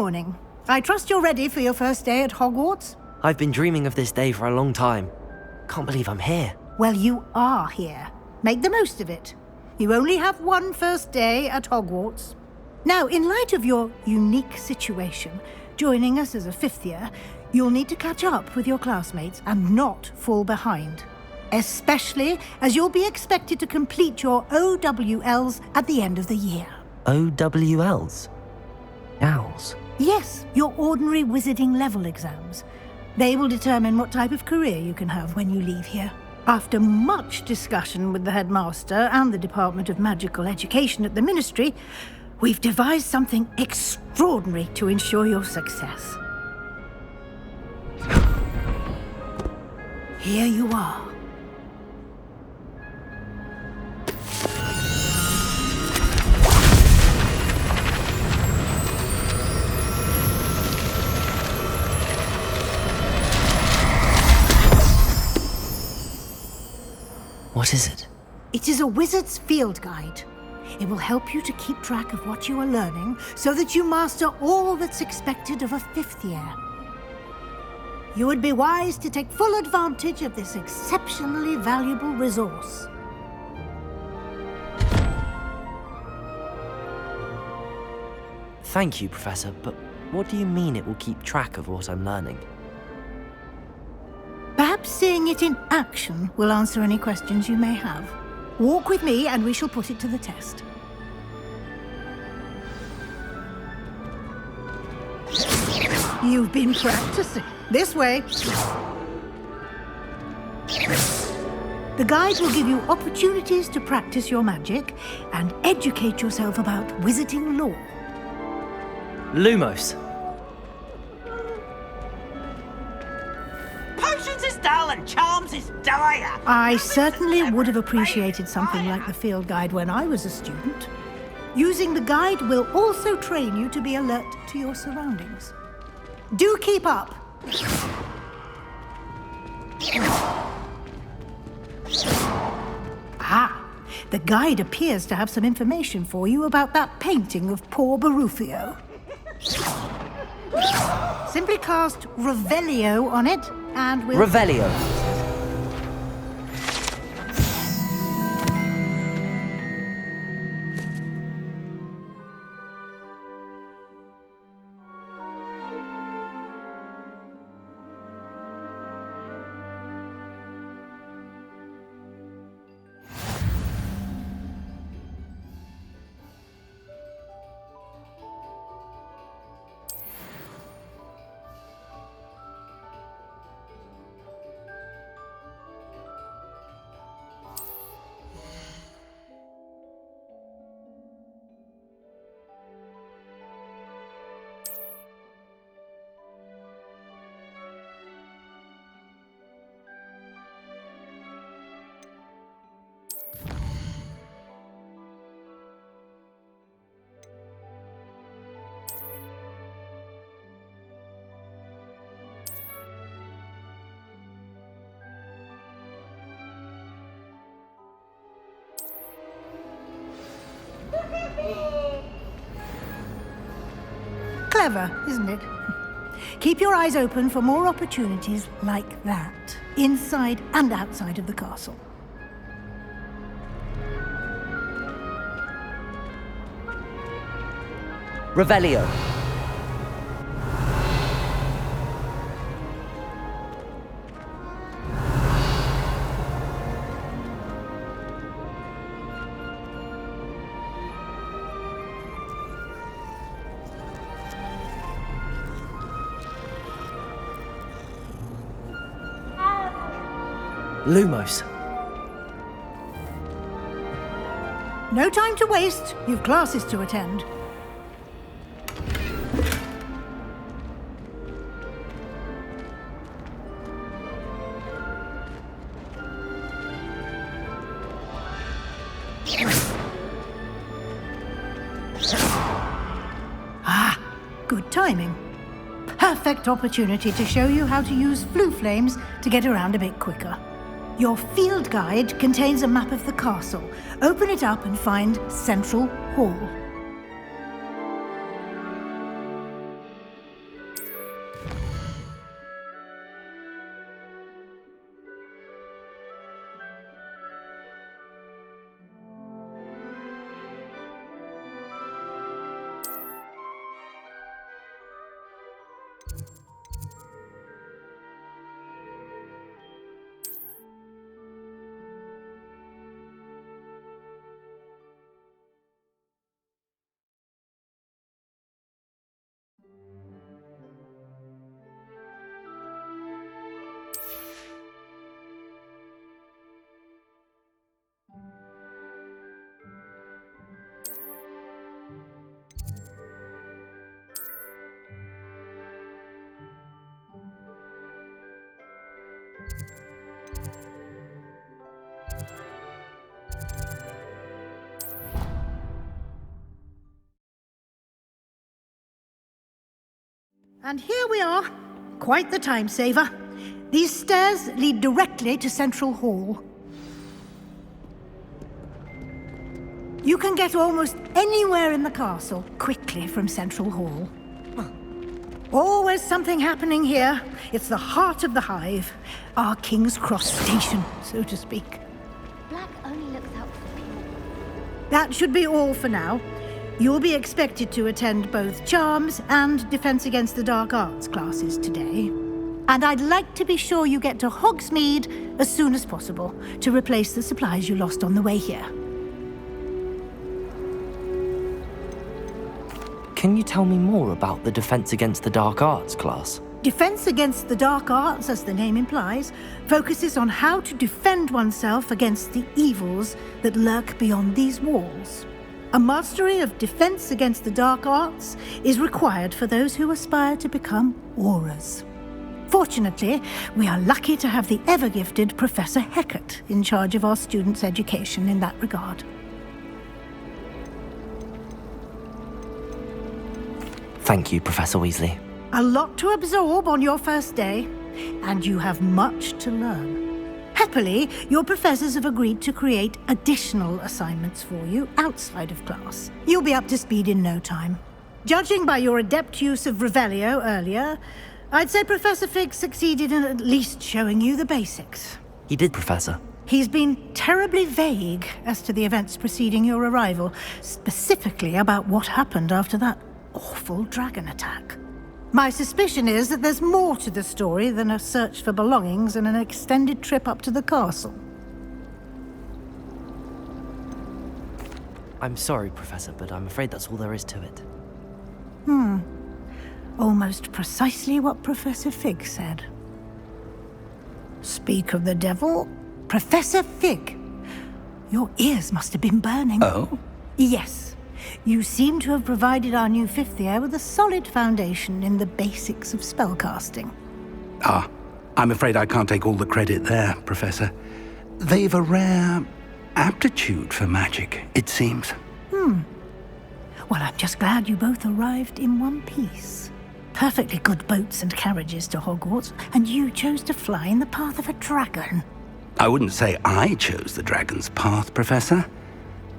morning. I trust you're ready for your first day at Hogwarts? I've been dreaming of this day for a long time. Can't believe I'm here. Well, you are here. Make the most of it. You only have one first day at Hogwarts. Now, in light of your unique situation, joining us as a fifth year, you'll need to catch up with your classmates and not fall behind. Especially as you'll be expected to complete your OWLs at the end of the year. OWLs? Owls? Yes, your ordinary wizarding level exams. They will determine what type of career you can have when you leave here. After much discussion with the headmaster and the Department of Magical Education at the Ministry, we've devised something extraordinary to ensure your success. Here you are. What is it? It is a wizard's field guide. It will help you to keep track of what you are learning so that you master all that's expected of a fifth year. You would be wise to take full advantage of this exceptionally valuable resource. Thank you, Professor, but what do you mean it will keep track of what I'm learning? Perhaps seeing it in action will answer any questions you may have. Walk with me and we shall put it to the test. You've been practicing. This way. The guide will give you opportunities to practice your magic and educate yourself about wizarding lore. Lumos. Potions is dull and charms is dire. I certainly would have appreciated something like the field guide when I was a student. Using the guide will also train you to be alert to your surroundings. Do keep up. Ah, the guide appears to have some information for you about that painting of poor Barufio. Simply cast Revelio on it, and we'll... Revelio. Clever, isn't it? Keep your eyes open for more opportunities like that, inside and outside of the castle. Revelio. Lumos. No time to waste. You've classes to attend. Ah, good timing. Perfect opportunity to show you how to use flue flames to get around a bit quicker. Your field guide contains a map of the castle. Open it up and find Central Hall. And here we are. Quite the time saver. These stairs lead directly to Central Hall. You can get almost anywhere in the castle quickly from Central Hall. Always something happening here. It's the heart of the hive. Our King's Cross station, so to speak. Black only looks out for pure. That should be all for now. You'll be expected to attend both Charms and Defense Against the Dark Arts classes today. And I'd like to be sure you get to Hogsmeade as soon as possible to replace the supplies you lost on the way here. Can you tell me more about the Defense Against the Dark Arts class? Defense Against the Dark Arts, as the name implies, focuses on how to defend oneself against the evils that lurk beyond these walls. A mastery of Defense Against the Dark Arts is required for those who aspire to become Aurors. Fortunately, we are lucky to have the ever-gifted Professor Hecat in charge of our students' education in that regard. Thank you, Professor Weasley. A lot to absorb on your first day, and you have much to learn. Happily, your professors have agreed to create additional assignments for you outside of class. You'll be up to speed in no time. Judging by your adept use of Revelio earlier, I'd say Professor Fig succeeded in at least showing you the basics. He did, Professor. He's been terribly vague as to the events preceding your arrival, specifically about what happened after that awful dragon attack. My suspicion is that there's more to the story than a search for belongings and an extended trip up to the castle. I'm sorry, Professor, but I'm afraid that's all there is to it. Almost precisely what Professor Fig said. Speak of the devil, Professor Fig. Your ears must have been burning. Oh? Yes. You seem to have provided our new fifth year with a solid foundation in the basics of spellcasting. I'm afraid I can't take all the credit there, Professor. They've a rare aptitude for magic, it seems. Well, I'm just glad you both arrived in one piece. Perfectly good boats and carriages to Hogwarts, and you chose to fly in the path of a dragon. I wouldn't say I chose the dragon's path, Professor.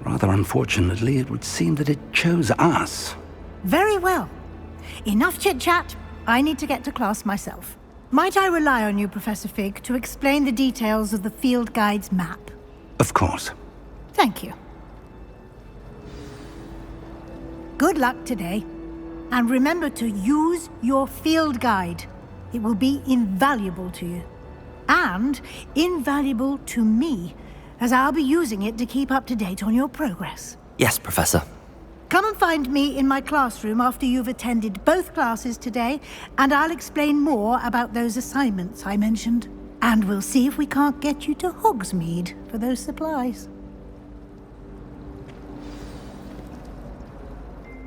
Rather unfortunately, it would seem that it chose us. Very well. Enough chit-chat. I need to get to class myself. Might I rely on you, Professor Fig, to explain the details of the field guide's map? Of course. Thank you. Good luck today. And remember to use your field guide. It will be invaluable to you. And invaluable to me, as I'll be using it to keep up to date on your progress. Yes, Professor. Come and find me in my classroom after you've attended both classes today, and I'll explain more about those assignments I mentioned. And we'll see if we can't get you to Hogsmeade for those supplies.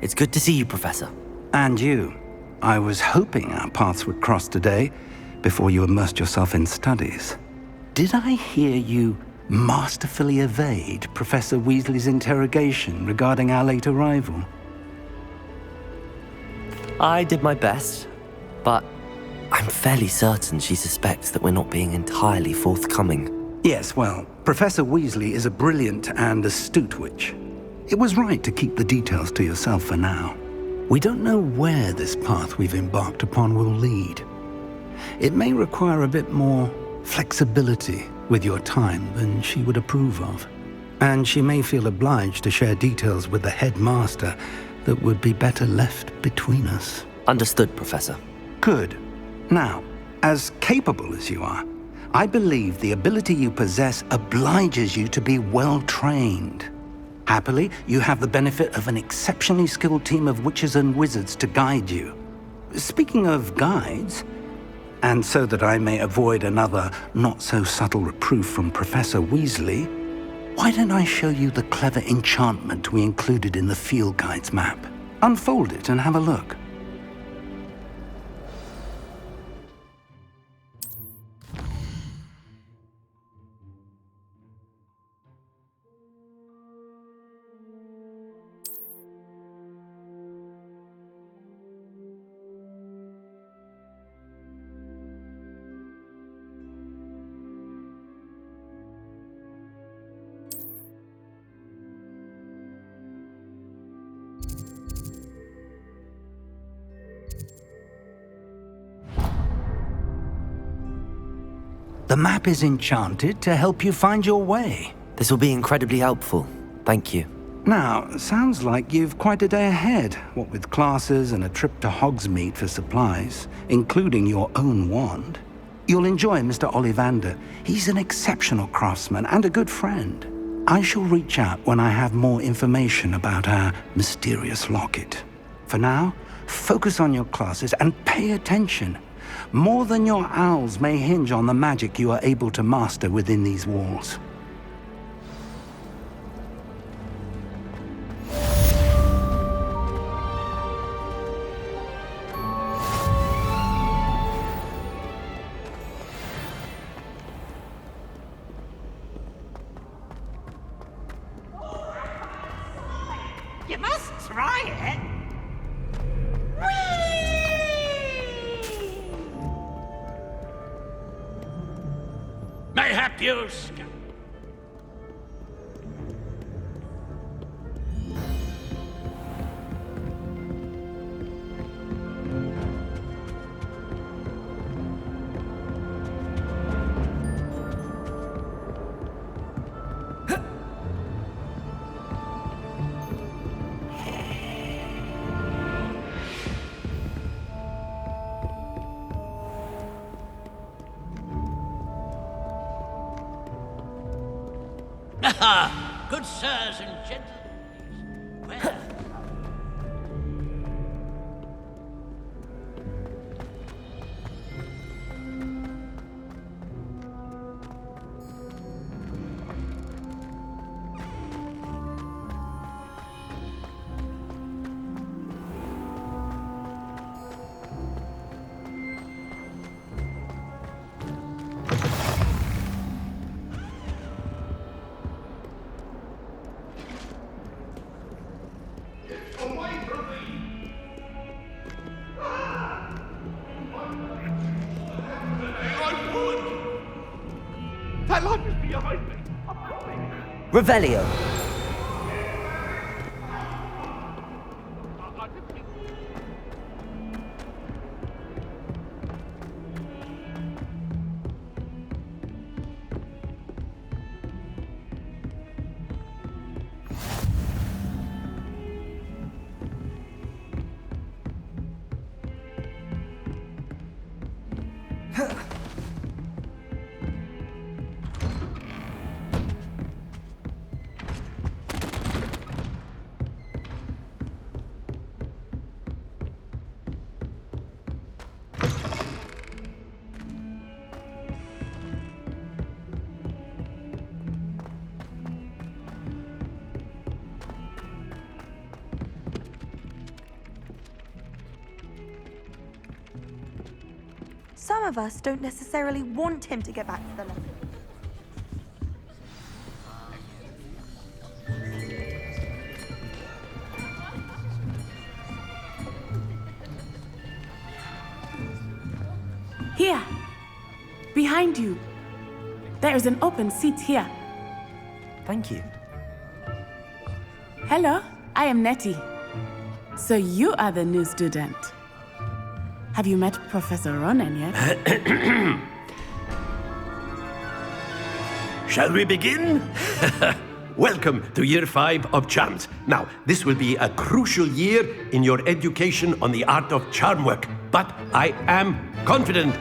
It's good to see you, Professor. And you. I was hoping our paths would cross today, before you immersed yourself in studies. Did I hear you masterfully evade Professor Weasley's interrogation regarding our late arrival? I did my best, but I'm fairly certain she suspects that we're not being entirely forthcoming. Yes, well, Professor Weasley is a brilliant and astute witch. It was right to keep the details to yourself for now. We don't know where this path we've embarked upon will lead. It may require a bit more flexibility with your time than she would approve of. And she may feel obliged to share details with the headmaster that would be better left between us. Understood, Professor. Good. Now, as capable as you are, I believe the ability you possess obliges you to be well trained. Happily, you have the benefit of an exceptionally skilled team of witches and wizards to guide you. Speaking of guides, and so that I may avoid another not-so-subtle reproof from Professor Weasley, why don't I show you the clever enchantment we included in the field guide's map? Unfold it and have a look. The map is enchanted to help you find your way. This will be incredibly helpful. Thank you. Now, sounds like you've quite a day ahead, what with classes and a trip to Hogsmeade for supplies, including your own wand. You'll enjoy Mr. Ollivander. He's an exceptional craftsman and a good friend. I shall reach out when I have more information about our mysterious locket. For now, focus on your classes and pay attention. More than your owls may hinge on the magic you are able to master within these walls. You must try it. Mayhap you... Good sirs and gentlemen, where? That light is behind me. Revelio. Some of us don't necessarily want him to get back to the lesson. Here, behind you. There is an open seat here. Thank you. Hello, I am Nettie. So you are the new student. Have you met Professor Ronan yet? Shall we begin? Welcome to Year 5 of Charms. Now, this will be a crucial year in your education on the art of charm work, but I am confident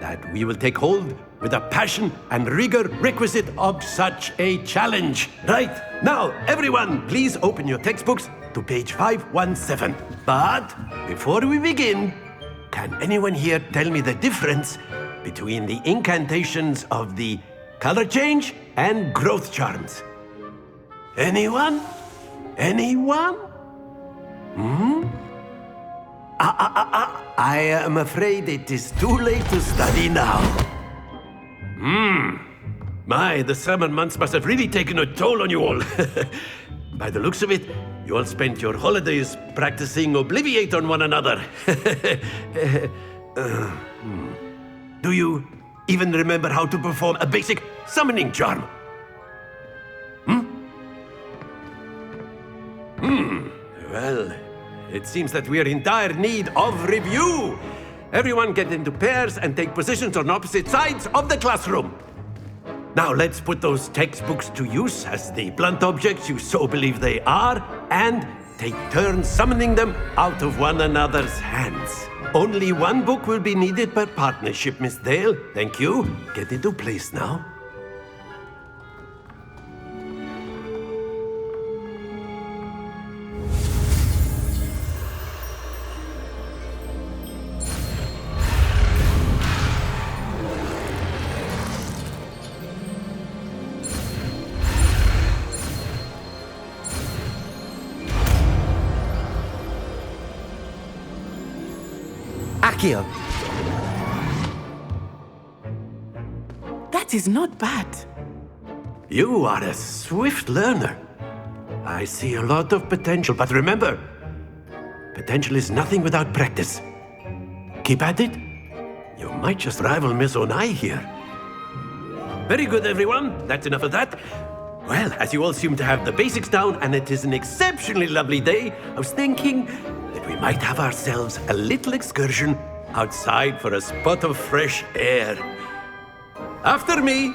that we will take hold with the passion and rigor requisite of such a challenge. Right, now, everyone, please open your textbooks to page 517. But before we begin, can anyone here tell me the difference between the incantations of the color change and growth charms? Anyone? Anyone? I am afraid it is too late to study now. My, the summer months must have really taken a toll on you all. By the looks of it, you all spent your holidays practicing Obliviate on one another. Do you even remember how to perform a basic summoning charm? Well, it seems that we are in dire need of review. Everyone get into pairs and take positions on opposite sides of the classroom. Now let's put those textbooks to use as the blunt objects you so believe they are, and take turns summoning them out of one another's hands. Only one book will be needed per partnership, Miss Dale. Thank you. Get into place now. Accio! That is not bad. You are a swift learner. I see a lot of potential, but remember, potential is nothing without practice. Keep at it. You might just rival Miss Onai here. Very good, everyone. That's enough of that. Well, as you all seem to have the basics down, and it is an exceptionally lovely day, I was thinking that we might have ourselves a little excursion outside for a spot of fresh air. After me.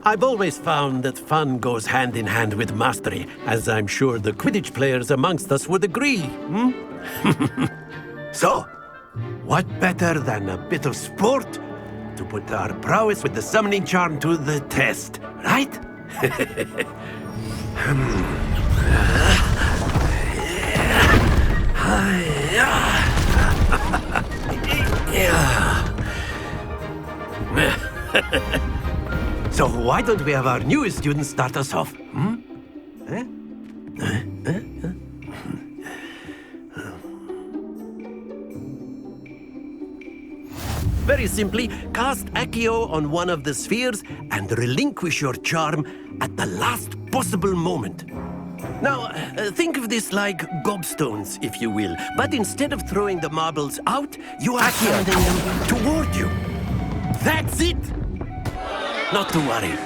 I've always found that fun goes hand in hand with mastery, as I'm sure the Quidditch players amongst us would agree. So, what better than a bit of sport to put our prowess with the summoning charm to the test, right? So why don't we have our newest student start us off? Very simply, cast Accio on one of the spheres and relinquish your charm at the last possible moment. Now, think of this like gobstones, if you will, but instead of throwing the marbles out, you are sending them toward you. That's it! Not to worry.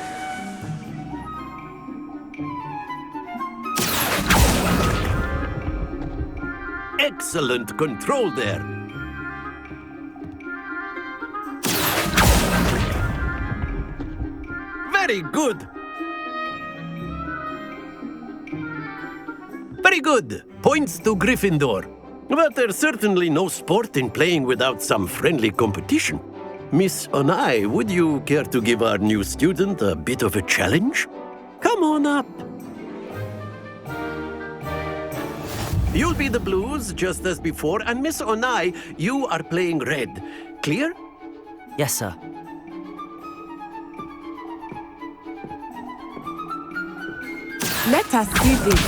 Excellent control there. Very good. Very good. Points to Gryffindor. But there's certainly no sport in playing without some friendly competition. Miss Onai, would you care to give our new student a bit of a challenge? Come on up. You'll be the blues, just as before, and Miss Onai, you are playing red. Clear? Yes, sir. Let us see this.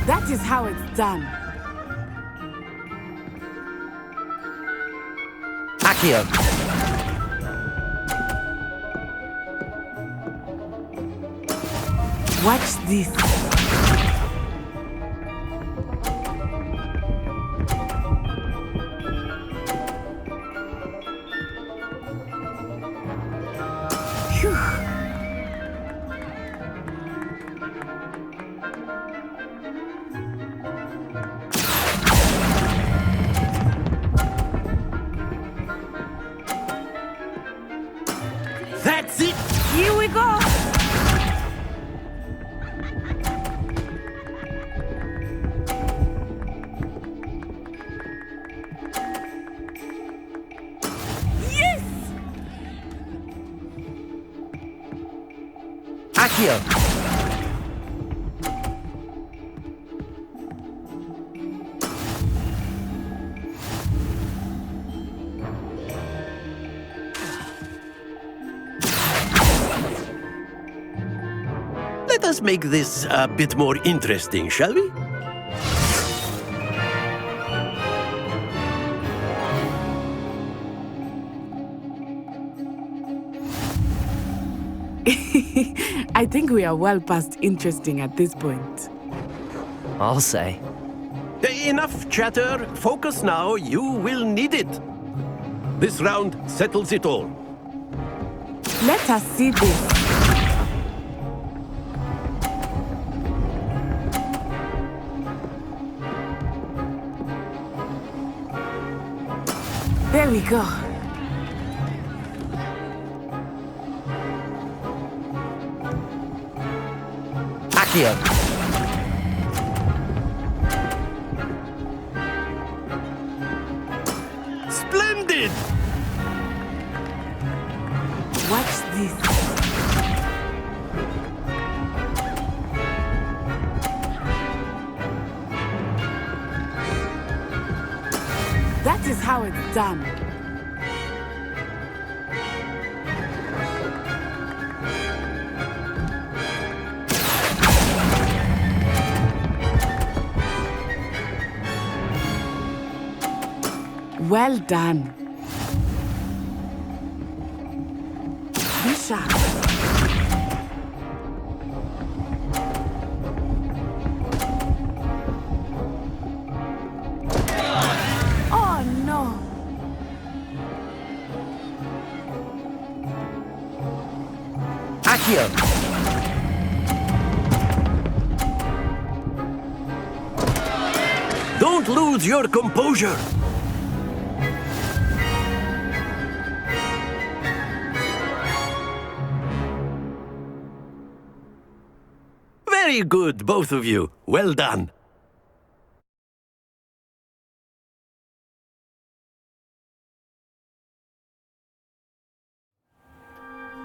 That is how it's done. Accio! Watch this. Phew. That's it! Here we go. Yes! Accio! Let us make this a bit more interesting, shall we? I think we are well past interesting at this point. I'll say. Enough chatter. Focus now. You will need it. This round settles it all. Let us see this. There we go. Accio! Splendid! Watch this. That is how it's done. Well done. Be sharp. Oh no. Accio! Don't lose your composure. Very good, both of you. Well done.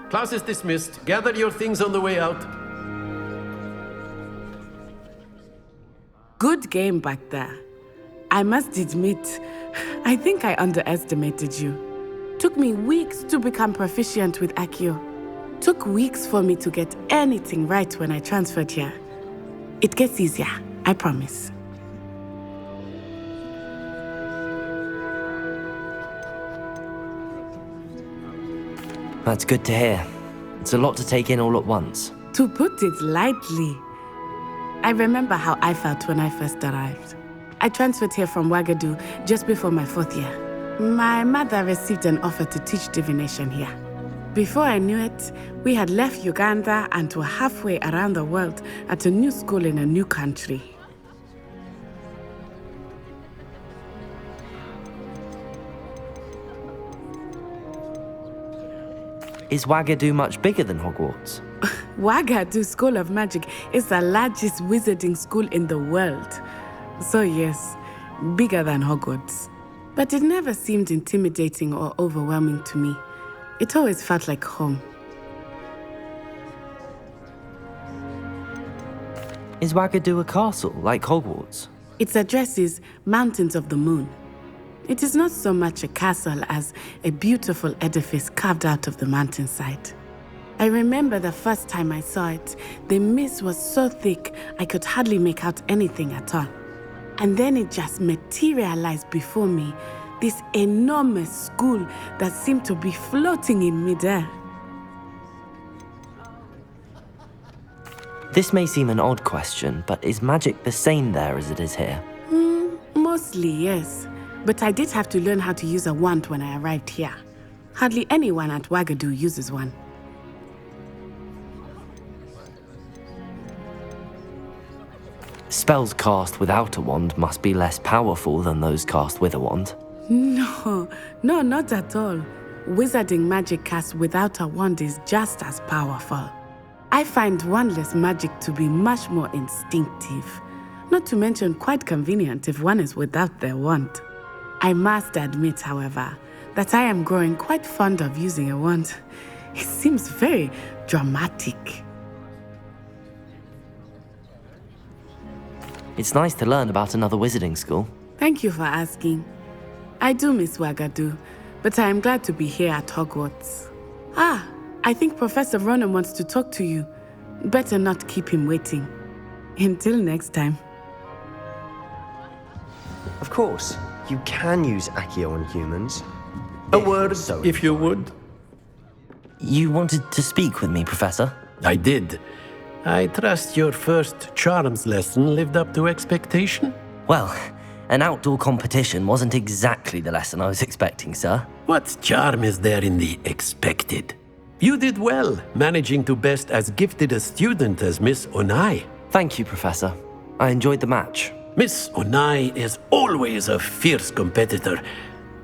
Class is dismissed. Gather your things on the way out. Good game back there. I must admit, I think I underestimated you. Took me weeks to become proficient with Accio. Took weeks for me to get anything right when I transferred here. It gets easier, I promise. That's good to hear. It's a lot to take in all at once. To put it lightly, I remember how I felt when I first arrived. I transferred here from Ouagadougou just before my 4th year. My mother received an offer to teach divination here. Before I knew it, we had left Uganda and were halfway around the world at a new school in a new country. Is Ouagadougou much bigger than Hogwarts? Ouagadougou School of Magic is the largest wizarding school in the world. So yes, bigger than Hogwarts. But it never seemed intimidating or overwhelming to me. It always felt like home. Is Ouagadougou a castle, like Hogwarts? Its address is Mountains of the Moon. It is not so much a castle as a beautiful edifice carved out of the mountainside. I remember the first time I saw it, the mist was so thick I could hardly make out anything at all. And then it just materialized before me, this enormous school that seemed to be floating in midair. This may seem an odd question, but is magic the same there as it is here? Mostly, yes. But I did have to learn how to use a wand when I arrived here. Hardly anyone at Ouagadougou uses one. Spells cast without a wand must be less powerful than those cast with a wand. No, not at all. Wizarding magic cast without a wand is just as powerful. I find wandless magic to be much more instinctive. Not to mention quite convenient if one is without their wand. I must admit, however, that I am growing quite fond of using a wand. It seems very dramatic. It's nice to learn about another wizarding school. Thank you for asking. I do miss Ouagadougou, but I am glad to be here at Hogwarts. I think Professor Ronan wants to talk to you. Better not keep him waiting. Until next time. Of course, you can use Accio on humans. A word, If you would. You wanted to speak with me, Professor? I did. I trust your first charms lesson lived up to expectation? Well, an outdoor competition wasn't exactly the lesson I was expecting, sir. What charm is there in the expected? You did well, managing to best as gifted a student as Miss Onai. Thank you, Professor. I enjoyed the match. Miss Onai is always a fierce competitor,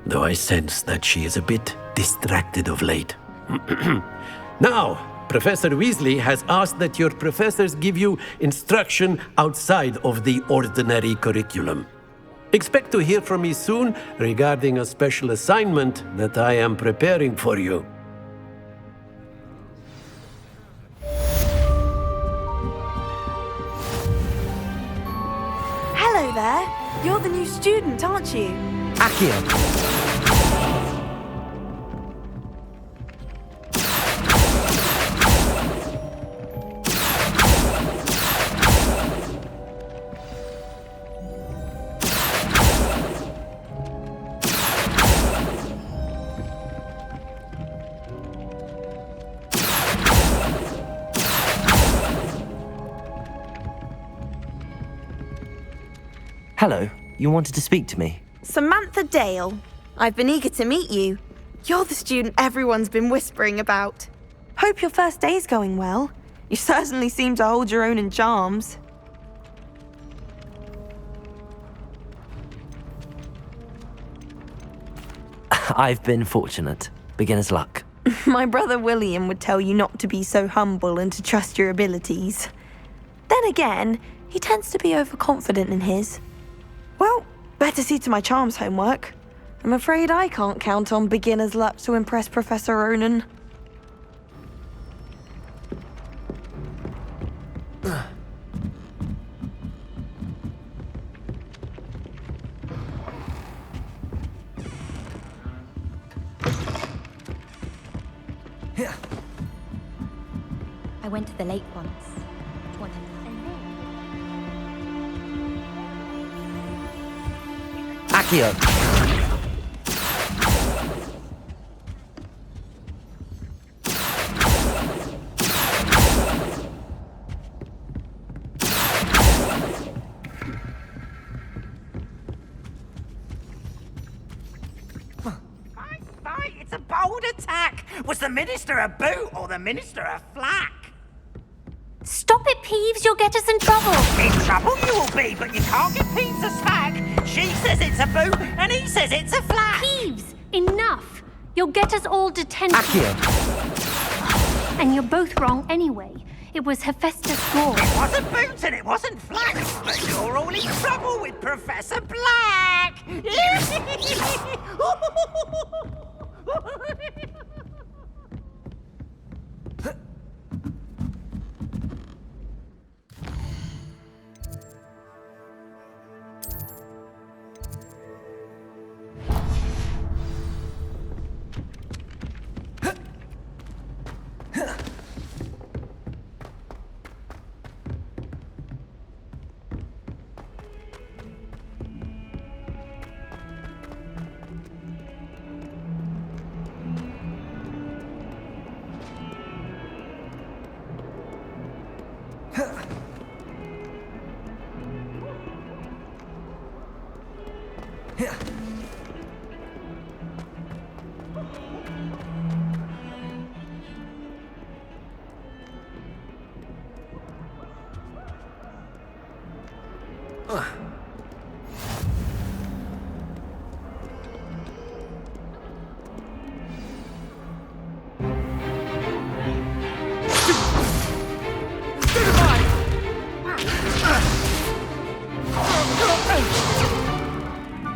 though I sense that she is a bit distracted of late. Now, Professor Weasley has asked that your professors give you instruction outside of the ordinary curriculum. Expect to hear from me soon regarding a special assignment that I am preparing for you. Hello there. You're the new student, aren't you? Accio! Hello, you wanted to speak to me? Samantha Dale. I've been eager to meet you. You're the student everyone's been whispering about. Hope your first day's going well. You certainly seem to hold your own in charms. I've been fortunate. Beginner's luck. My brother William would tell you not to be so humble and to trust your abilities. Then again, he tends to be overconfident in his. Well, better see to my charms homework. I'm afraid I can't count on beginner's luck to impress Professor Ronan. I went to the lake once. Accio! It's a bold attack! Was the Minister a boot or the Minister a flack? Stop it, Peeves! You'll get us in trouble! In trouble you will be, but you can't get Peeves a smack! She says it's a boot, and he says it's a flack! Peeves! Enough! You'll get us all detention. Accio! And you're both wrong anyway. It was Hephaestus Gore. It wasn't boot and it wasn't flack, but you're all in trouble with Professor Black!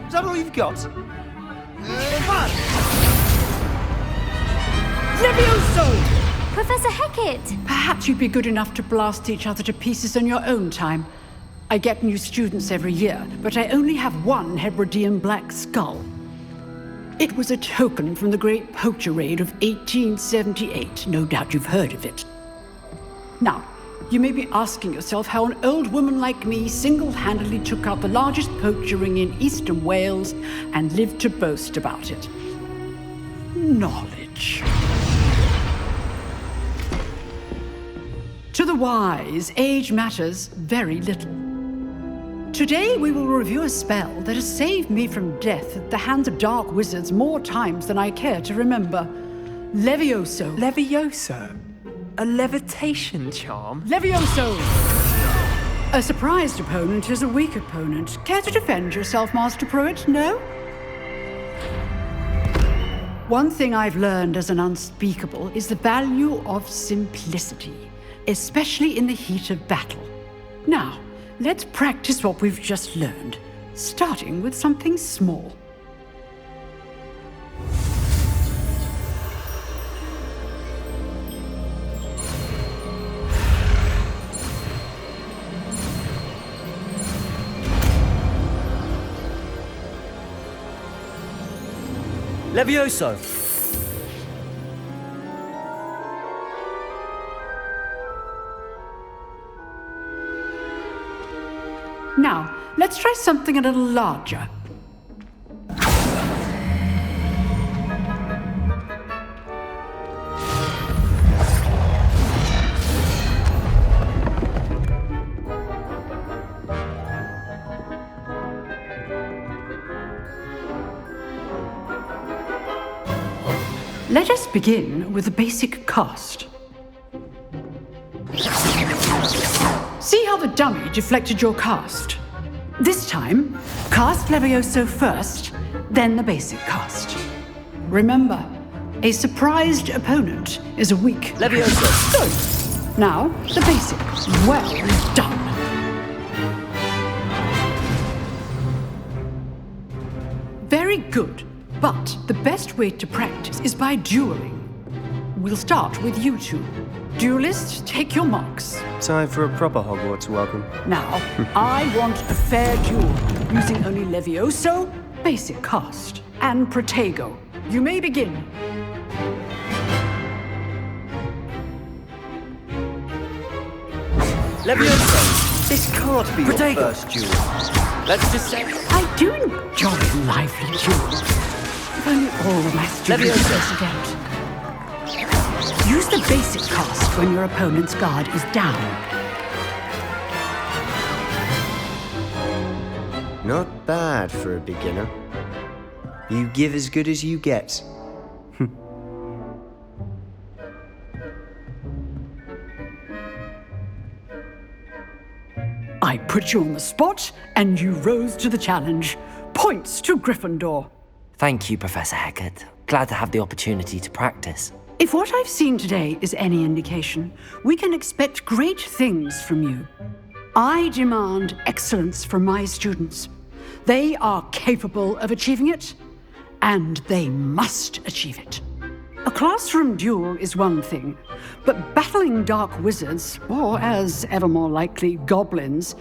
Is that all you've got? Levioso! Professor Hecat! Perhaps you'd be good enough to blast each other to pieces on your own time. I get new students every year, but I only have one Hebridean black skull. It was a token from the Great Poacher Raid of 1878. No doubt you've heard of it. Now, you may be asking yourself how an old woman like me single-handedly took out the largest poacher ring in eastern Wales and lived to boast about it. Knowledge. wise, age matters very little. Today we will review a spell that has saved me from death at the hands of dark wizards more times than I care to remember. Levioso. Levioso? A levitation charm? Levioso! A surprised opponent is a weak opponent. Care to defend yourself, Master Pruitt? No? One thing I've learned as an unspeakable is the value of simplicity, especially in the heat of battle. Now, let's practice what we've just learned, starting with something small. Levioso! Now, let's try something a little larger. Let us begin with the basic cast. See how the dummy deflected your cast? This time, cast Levioso first, then the basic cast. Remember, a surprised opponent is a weak Levioso! Good. Now, the basic. Well done. Very good. But the best way to practice is by dueling. We'll start with you two. Duelists, take your marks. Time for a proper Hogwarts welcome. Now, I want a fair duel, using only Levioso, basic cast, and Protego. You may begin. Levioso! This can't be Protego. your first duel. Let's just say... I do enjoy lively duels. If only all of my students president. Use the basic cast when your opponent's guard is down. Not bad for a beginner. You give as good as you get. I put you on the spot, and you rose to the challenge. Points to Gryffindor. Thank you, Professor Hecat. Glad to have the opportunity to practice. If what I've seen today is any indication, we can expect great things from you. I demand excellence from my students. They are capable of achieving it, and they must achieve it. A classroom duel is one thing, but battling dark wizards, or as ever more likely, goblins,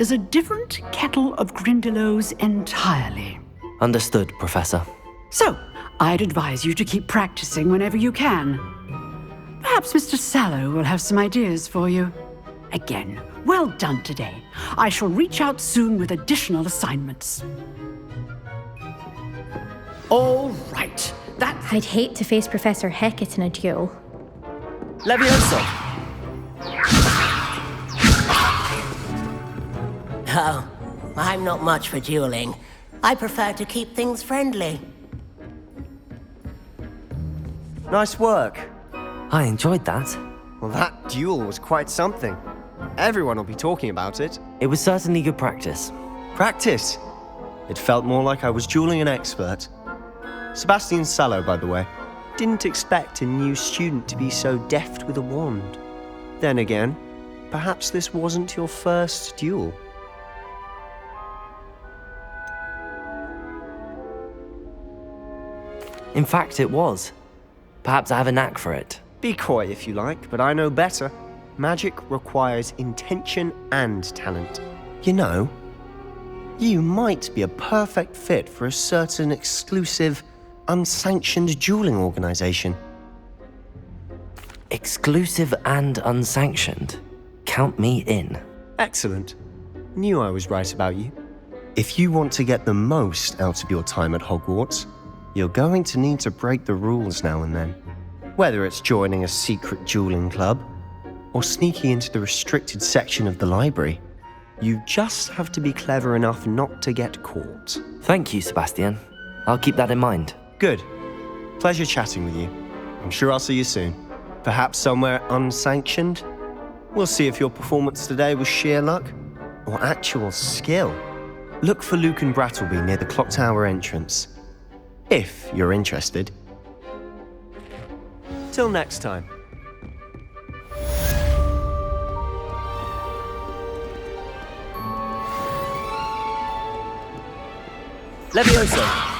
is a different kettle of Grindylows entirely. Understood, Professor. So, I'd advise you to keep practicing whenever you can. Perhaps Mr. Sallow will have some ideas for you. Again, well done today. I shall reach out soon with additional assignments. All right, I'd hate to face Professor Hecat in a duel. Levioso! Oh, I'm not much for dueling. I prefer to keep things friendly. Nice work. I enjoyed that. Well, that duel was quite something. Everyone will be talking about it. It was certainly good practice. Practice? It felt more like I was dueling an expert. Sebastian Sallow, by the way. Didn't expect a new student to be so deft with a wand. Then again, perhaps this wasn't your first duel. In fact, it was. Perhaps I have a knack for it. Be coy if you like, but I know better. Magic requires intention and talent. You know, you might be a perfect fit for a certain exclusive, unsanctioned dueling organization. Exclusive and unsanctioned? Count me in. Excellent. Knew I was right about you. If you want to get the most out of your time at Hogwarts, you're going to need to break the rules now and then. Whether it's joining a secret dueling club, or sneaking into the restricted section of the library. You just have to be clever enough not to get caught. Thank you, Sebastian. I'll keep that in mind. Good. Pleasure chatting with you. I'm sure I'll see you soon. Perhaps somewhere unsanctioned? We'll see if your performance today was sheer luck or actual skill. Look for Luke and Brattleby near the clock tower entrance, if you're interested. Till next time. Levioso!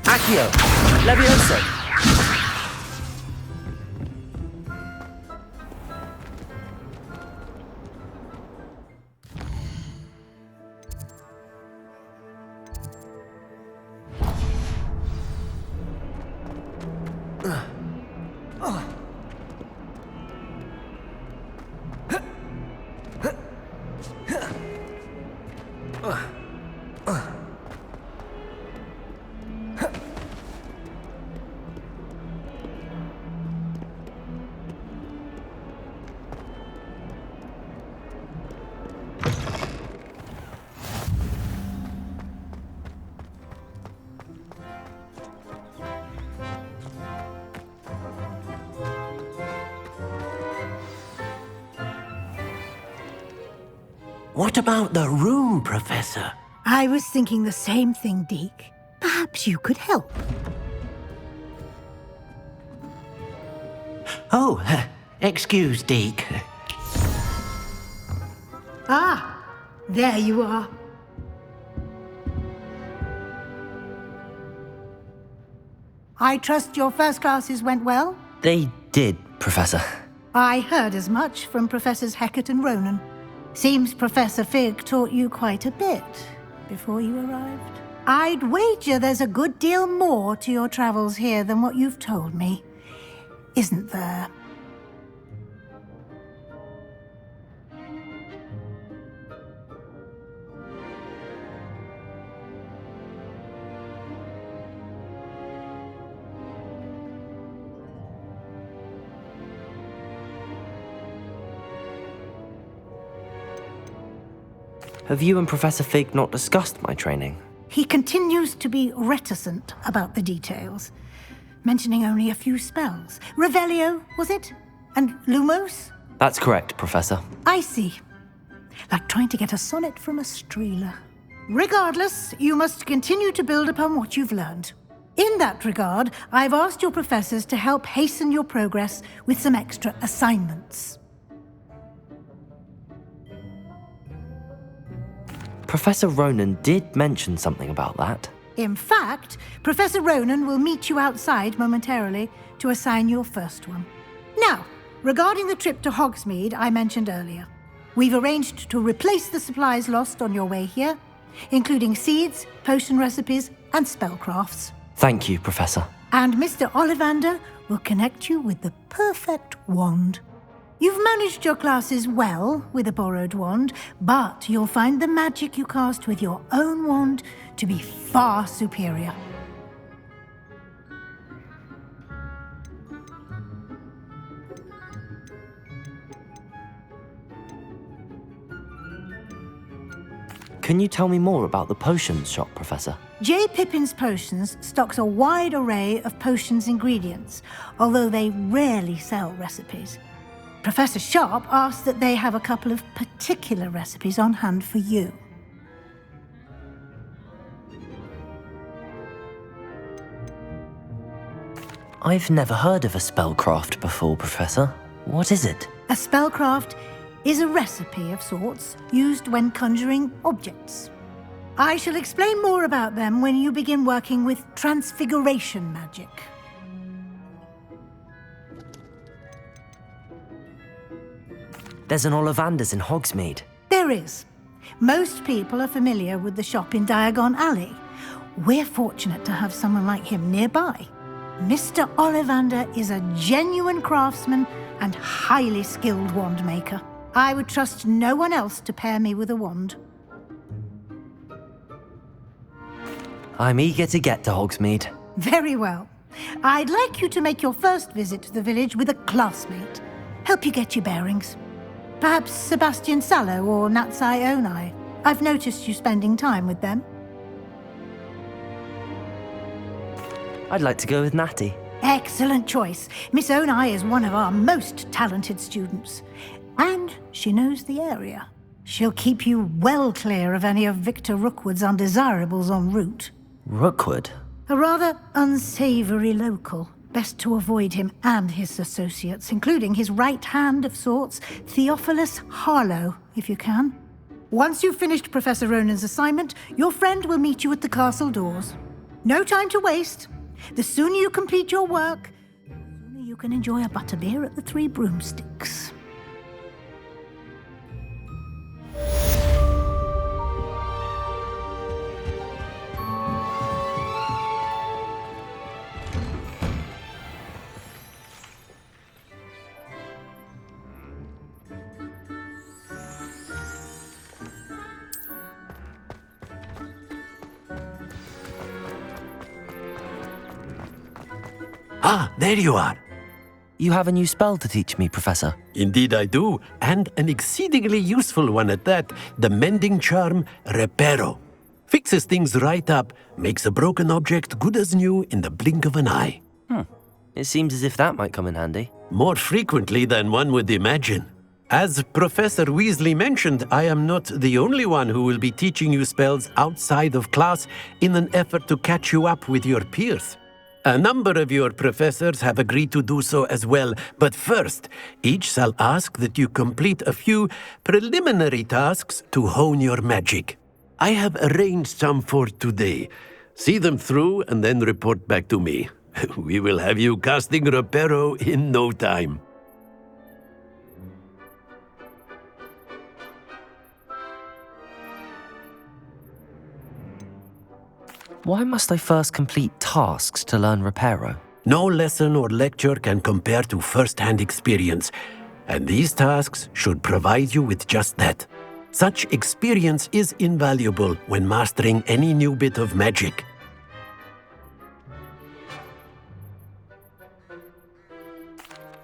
Accio! Levioso! What about the room, Professor? I was thinking the same thing, Deke. Perhaps you could help. Oh, excuse, Deke. Ah, there you are. I trust your first classes went well? They did, Professor. I heard as much from Professors Hecat and Ronan. Seems Professor Fig taught you quite a bit before you arrived. I'd wager there's a good deal more to your travels here than what you've told me, isn't there? Have you and Professor Fig not discussed my training? He continues to be reticent about the details, mentioning only a few spells. Revelio, was it? And Lumos? That's correct, Professor. I see. Like trying to get a sonnet from a streeler. Regardless, you must continue to build upon what you've learned. In that regard, I've asked your professors to help hasten your progress with some extra assignments. Professor Ronan did mention something about that. In fact, Professor Ronan will meet you outside momentarily to assign your first one. Now, regarding the trip to Hogsmeade I mentioned earlier, we've arranged to replace the supplies lost on your way here, including seeds, potion recipes, and spellcrafts. Thank you, Professor. And Mr. Ollivander will connect you with the perfect wand. You've managed your classes well with a borrowed wand, but you'll find the magic you cast with your own wand to be far superior. Can you tell me more about the potions shop, Professor? J. Pippin's Potions stocks a wide array of potions ingredients, although they rarely sell recipes. Professor Sharp asks that they have a couple of particular recipes on hand for you. I've never heard of a spellcraft before, Professor. What is it? A spellcraft is a recipe of sorts used when conjuring objects. I shall explain more about them when you begin working with transfiguration magic. There's an Ollivander's in Hogsmeade. There is. Most people are familiar with the shop in Diagon Alley. We're fortunate to have someone like him nearby. Mr. Ollivander is a genuine craftsman and highly skilled wand maker. I would trust no one else to pair me with a wand. I'm eager to get to Hogsmeade. Very well. I'd like you to make your first visit to the village with a classmate. Help you get your bearings. Perhaps Sebastian Sallow or Natsai Onai. I've noticed you spending time with them. I'd like to go with Natty. Excellent choice. Miss Onai is one of our most talented students. And she knows the area. She'll keep you well clear of any of Victor Rookwood's undesirables en route. Rookwood? A rather unsavoury local. Best to avoid him and his associates, including his right hand of sorts, Theophilus Harlow, if you can. Once you've finished Professor Ronan's assignment, your friend will meet you at the castle doors. No time to waste. The sooner you complete your work, the sooner you can enjoy a butterbeer at the Three Broomsticks. Ah, there you are. You have a new spell to teach me, Professor. Indeed I do, and an exceedingly useful one at that. The mending charm, Reparo. Fixes things right up, makes a broken object good as new in the blink of an eye. It seems as if that might come in handy. More frequently than one would imagine. As Professor Weasley mentioned, I am not the only one who will be teaching you spells outside of class in an effort to catch you up with your peers. A number of your professors have agreed to do so as well, but first, each shall ask that you complete a few preliminary tasks to hone your magic. I have arranged some for today. See them through and then report back to me. We will have you casting Reparo in no time. Why must I first complete tasks to learn Reparo? No lesson or lecture can compare to first-hand experience, and these tasks should provide you with just that. Such experience is invaluable when mastering any new bit of magic.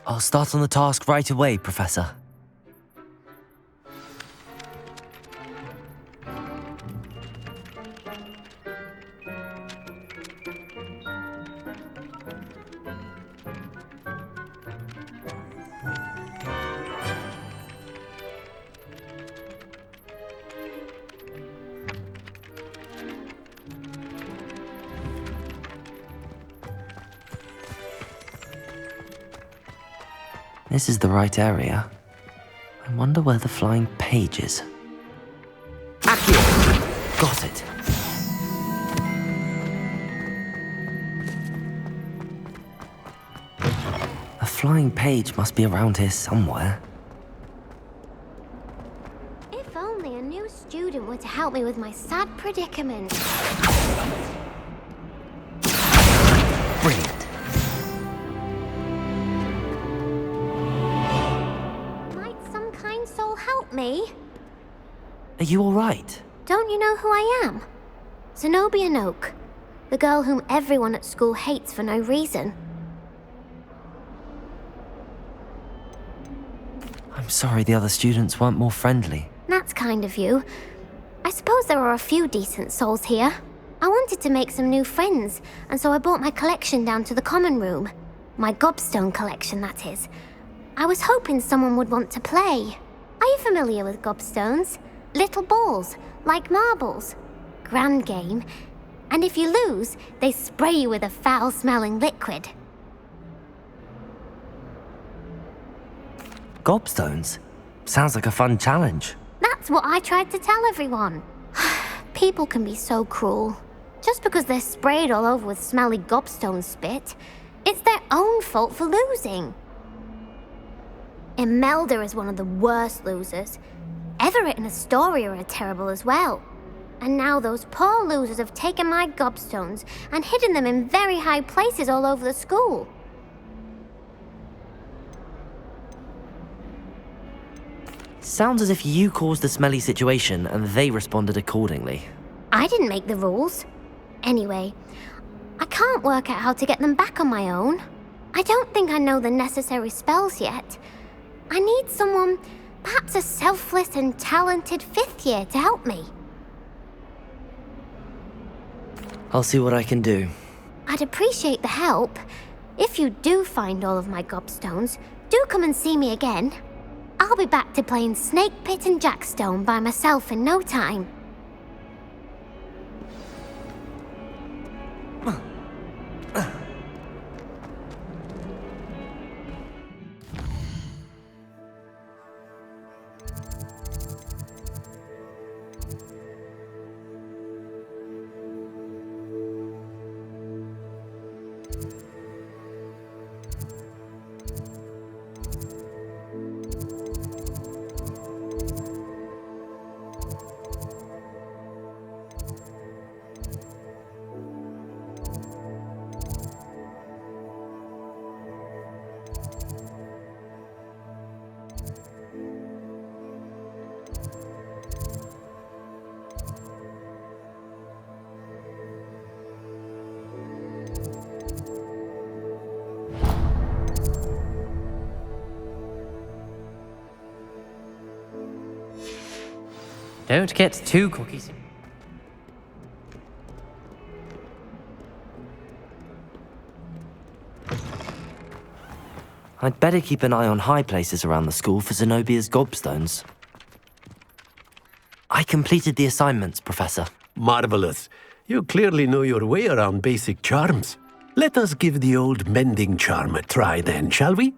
I'll start on the task right away, Professor. This is the right area. I wonder where the flying page is. Accio! Got it. A flying page must be around here somewhere. If only a new student were to help me with my sad predicament. Brilliant. Help me. Are you all right? Don't you know who I am? Zenobia Noak, the girl whom everyone at school hates for no reason. I'm sorry the other students weren't more friendly. That's kind of you. I suppose there are a few decent souls here. I wanted to make some new friends, and so I brought my collection down to the common room. My gobstone collection, that is. I was hoping someone would want to play. Are you familiar with gobstones? Little balls, like marbles. Grand game. And if you lose, they spray you with a foul-smelling liquid. gobstones? Sounds like a fun challenge. That's what I tried to tell everyone. People can be so cruel. Just because they're sprayed all over with smelly gobstone spit, it's their own fault for losing. Imelda is one of the worst losers. Everett and Astoria are terrible as well. And now those poor losers have taken my gobstones and hidden them in very high places all over the school. Sounds as if you caused the smelly situation and they responded accordingly. I didn't make the rules. Anyway, I can't work out how to get them back on my own. I don't think I know the necessary spells yet. I need someone, perhaps a selfless and talented 5th year to help me. I'll see what I can do. I'd appreciate the help. If you do find all of my gobstones, do come and see me again. I'll be back to playing Snake Pit and Jackstone by myself in no time. Don't get too cocky. I'd better keep an eye on high places around the school for Zenobia's gobstones. I completed the assignments, Professor. Marvelous. You clearly know your way around basic charms. Let us give the old mending charm a try then, shall we?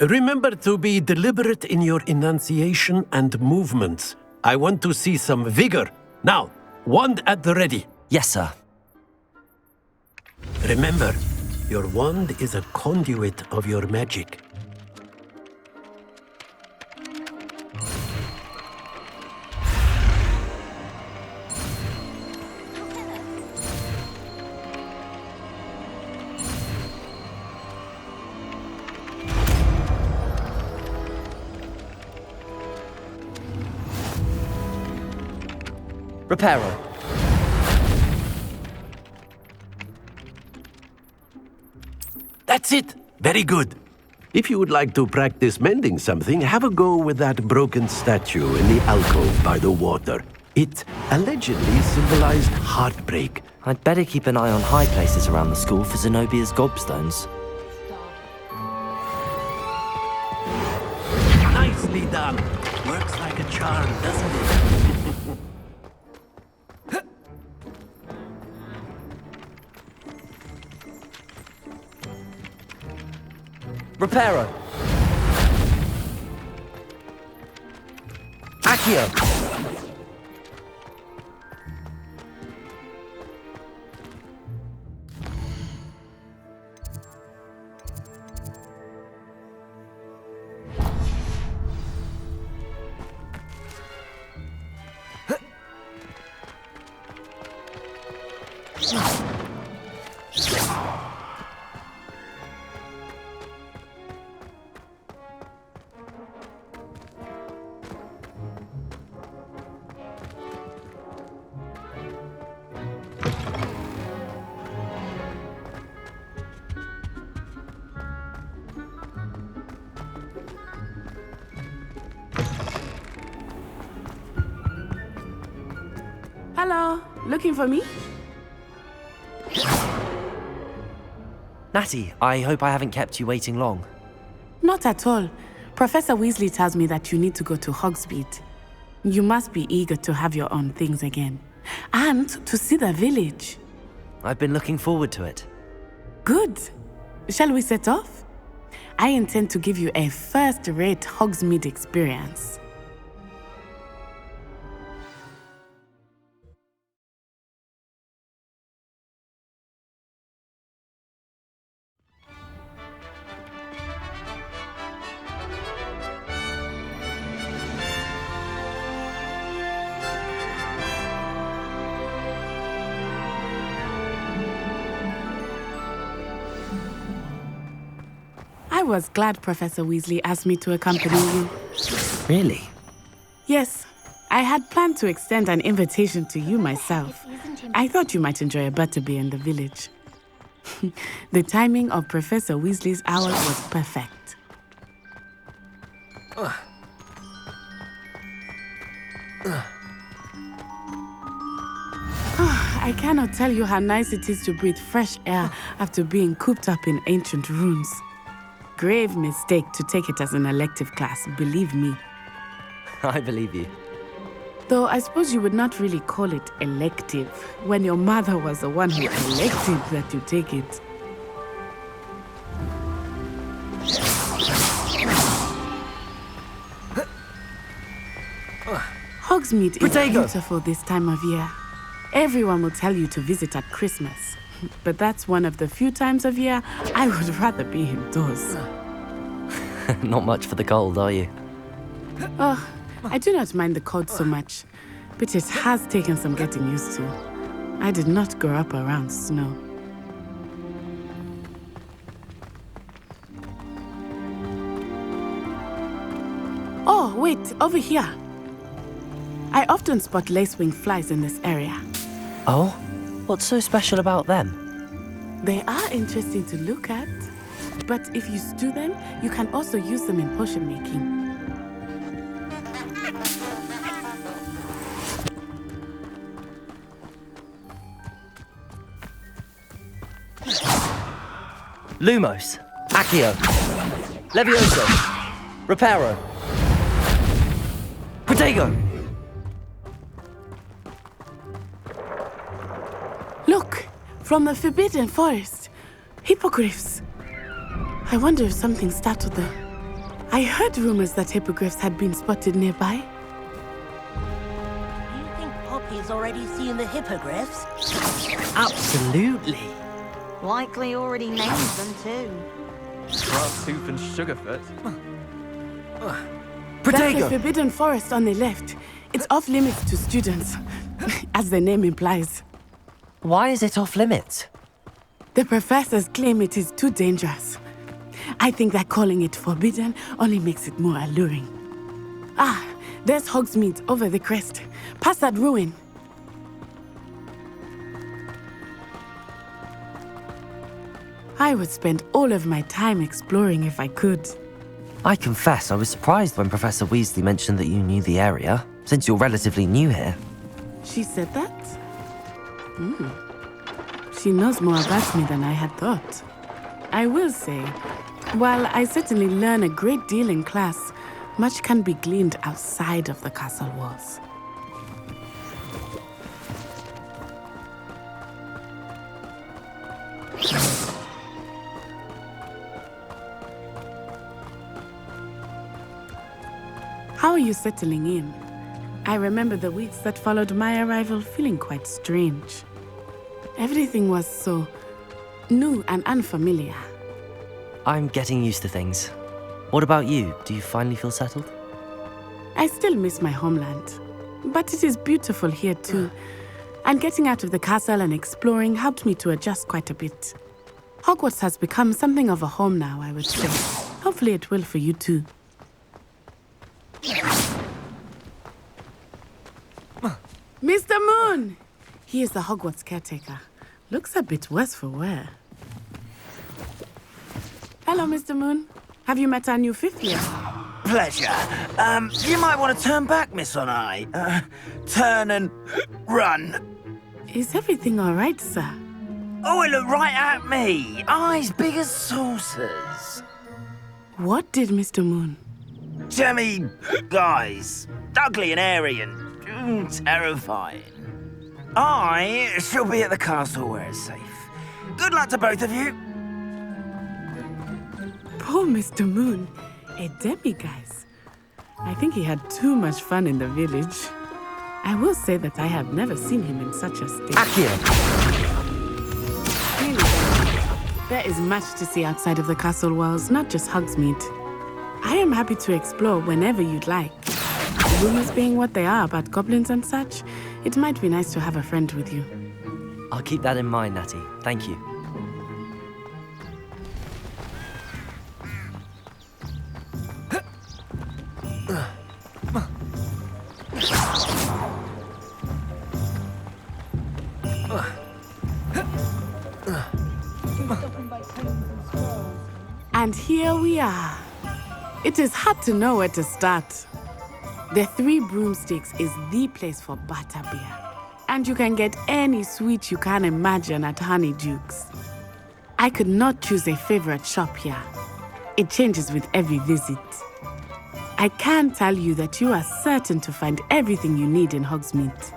Remember to be deliberate in your enunciation and movements. I want to see some vigor. Now, wand at the ready. Yes, sir. Remember, your wand is a conduit of your magic. Reparo. That's it. Very good. If you would like to practice mending something, have a go with that broken statue in the alcove by the water. It allegedly symbolized heartbreak. I'd better keep an eye on high places around the school for Zenobia's gobstones. Nicely done. Works like a charm, doesn't it? Reparo. Accio. Hello, looking for me? Natty, I hope I haven't kept you waiting long. Not at all. Professor Weasley tells me that you need to go to Hogsmeade. You must be eager to have your own things again. And to see the village. I've been looking forward to it. Good. Shall we set off? I intend to give you a first-rate Hogsmeade experience. I was glad Professor Weasley asked me to accompany you. Really? Yes, I had planned to extend an invitation to you myself. I thought you might enjoy a butterbeer in the village. The timing of Professor Weasley's hour was perfect. I cannot tell you how nice it is to breathe fresh air after being cooped up in ancient rooms. Grave mistake to take it as an elective class, believe me. I believe you. Though I suppose you would not really call it elective when your mother was the one who elected that you take it. Hogsmeade is beautiful this time of year. Everyone will tell you to visit at Christmas. But that's one of the few times of year I would rather be indoors. Not much for the cold, are you? Oh, I do not mind the cold so much, but it has taken some getting used to. I did not grow up around snow. Oh, wait, over here. I often spot lacewing flies in this area. Oh? What's so special about them? They are interesting to look at, but if you stew them, you can also use them in potion making. Lumos, Accio, Levioso, Reparo, Protego! Look, from the Forbidden Forest, hippogriffs. I wonder if something startled them. I heard rumors that hippogriffs had been spotted nearby. You think Poppy's already seen the hippogriffs? Absolutely. Likely already named them too. Grasstooth and Sugarfoot. That's the Forbidden Forest on the left. It's off limits to students, as the name implies. Why is it off limits? The professors claim it is too dangerous. I think that calling it forbidden only makes it more alluring. Ah, there's Hogsmeade over the crest. Past that ruin. I would spend all of my time exploring if I could. I confess I was surprised when Professor Weasley mentioned that you knew the area, since you're relatively new here. She said that? She knows more about me than I had thought. I will say, while I certainly learn a great deal in class, much can be gleaned outside of the castle walls. How are you settling in? I remember the weeks that followed my arrival feeling quite strange. Everything was so new and unfamiliar. I'm getting used to things. What about you? Do you finally feel settled? I still miss my homeland, but it is beautiful here too. And getting out of the castle and exploring helped me to adjust quite a bit. Hogwarts has become something of a home now, I would say. Hopefully it will for you too. Mr. Moon! He is the Hogwarts caretaker. Looks a bit worse for wear. Hello, Mr. Moon. Have you met our new fifth year? Pleasure. You might want to turn back, Miss On-Eye. Turn and run. Is everything all right, sir? Oh, it looked right at me. Eyes big as saucers. What did Mr. Moon? Jemmy guys. Ugly and airy and terrifying. I shall be at the castle where it's safe. Good luck to both of you. Poor Mr. Moon, a demiguise. I think he had too much fun in the village. I will say that I have never seen him in such a state. Akio! Really, there is much to see outside of the castle walls, not just Hogsmeade. I am happy to explore whenever you'd like. Rumors being what they are about goblins and such, it might be nice to have a friend with you. I'll keep that in mind, Natty. Thank you. And here we are. It is hard to know where to start. The Three Broomsticks is the place for butterbeer. And you can get any sweet you can imagine at Honeydukes. I could not choose a favorite shop here. It changes with every visit. I can tell you that you are certain to find everything you need in Hogsmeade.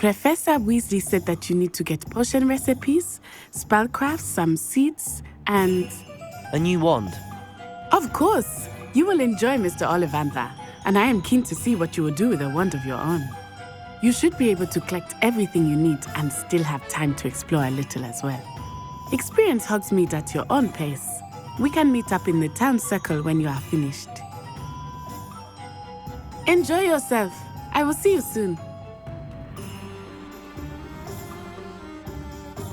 Professor Weasley said that you need to get potion recipes, spellcrafts, some seeds, and... A new wand? Of course! You will enjoy Mr. Ollivander, and I am keen to see what you will do with a wand of your own. You should be able to collect everything you need and still have time to explore a little as well. Experience Hogsmeade at your own pace. We can meet up in the town circle when you are finished. Enjoy yourself. I will see you soon.